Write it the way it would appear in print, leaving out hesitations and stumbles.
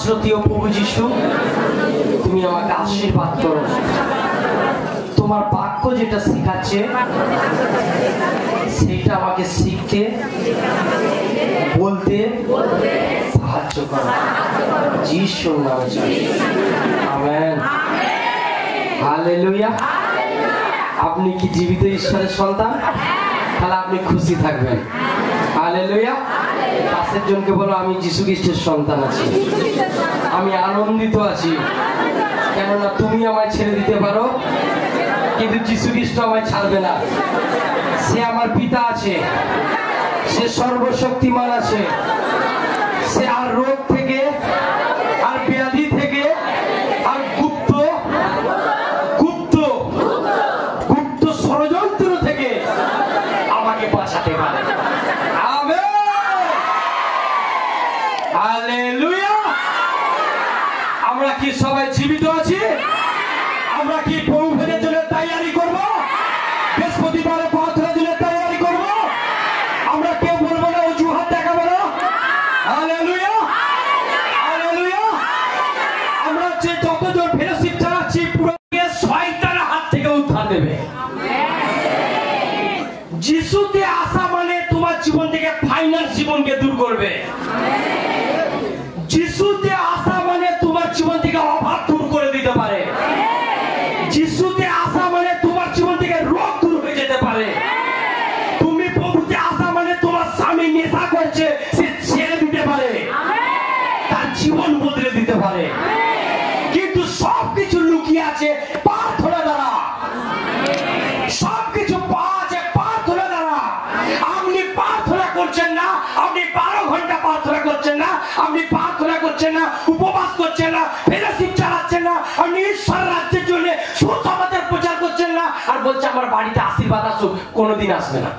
নাসরতি ও প্রভু যিশু, তুমি আমাকে আশীর্বাদ করো। তোমার বাক্য যেটা শেখাচ্ছে সেটা আমাকে শিখতে বলতে সাহায্য করো, যিশুর নামে চাই, আমেন, হালেলুয়া। আপনি কি জীবিত ঈশ্বরের সন্তান? তাহলে আপনি খুশি থাকবেন, হালেলুয়া। পাশের জনকে বলো, আমি যিশু খ্রিস্টের সন্তান আছি, আমি আনন্দিত আছি, কেননা তুমি আমায় ছেড়ে দিতে পারো কিন্তু যিশু খ্রিস্ট আমায় ছাড়বে না। সে আমার পিতা আছে, সে সর্বশক্তিমান আছে, সে আর রোগ থেকে, আর ব্যাধি থেকে, আর গুপ্ত ষড়যন্ত্র থেকে আমাকে বাঁচাতে পারে, আমেন, হালেলুয়া। আমরা কি সবাই জীবিত আছি? আমরা কি প্রভু ফেরার জন্য তৈরি করব? বৃহস্পতিবারে প্রার্থনার জন্য তৈরি করব? আমরা কেউ বলবো না, অজুহাত দেখাবো না, হালেলুয়া, হালেলুয়া। আমরা যে যতজন ফেলোশিপ চালাচ্ছি পুরো শয়তানের হাত থেকে উদ্ধার দেবে। যিশুতে আসা মানে তোমার জীবন থেকে ফাইনাল জীবনকে দূর করবে। যিশুতে আসা মানে তোমার জীবন থেকে অভাব দূর করে দিতে পারে। যিশুতে আসা মানে তোমার জীবন থেকে রোগ দূর হয়ে যেতে পারে। তুমি প্রভুতে আসা মানে তোমার স্বামী নেশা করছে, সে ছেড়ে দিতে পারে, তার জীবন বদলে দিতে পারে। কিন্তু সবকিছু লুকিয়ে আছে প্রার্থনা দ্বারা, সবকিছু পাওয়া আছে প্রার্থনা দ্বারা। আপনি প্রার্থনা করছেন না, আপনি 12 ঘন্টা প্রার্থনা করছেন না, আপনি প্রার্থনা করছেন না, উপবাস করছেন না, ফেলোশিপ চালাচ্ছেন না, আপনি ঈশ্বর রাজ্যের জন্য সুসমাচার প্রচার করছেন না, আর বলছে আমার বাড়িতে আশীর্বাদ আসুক, কোনোদিন আসবে না।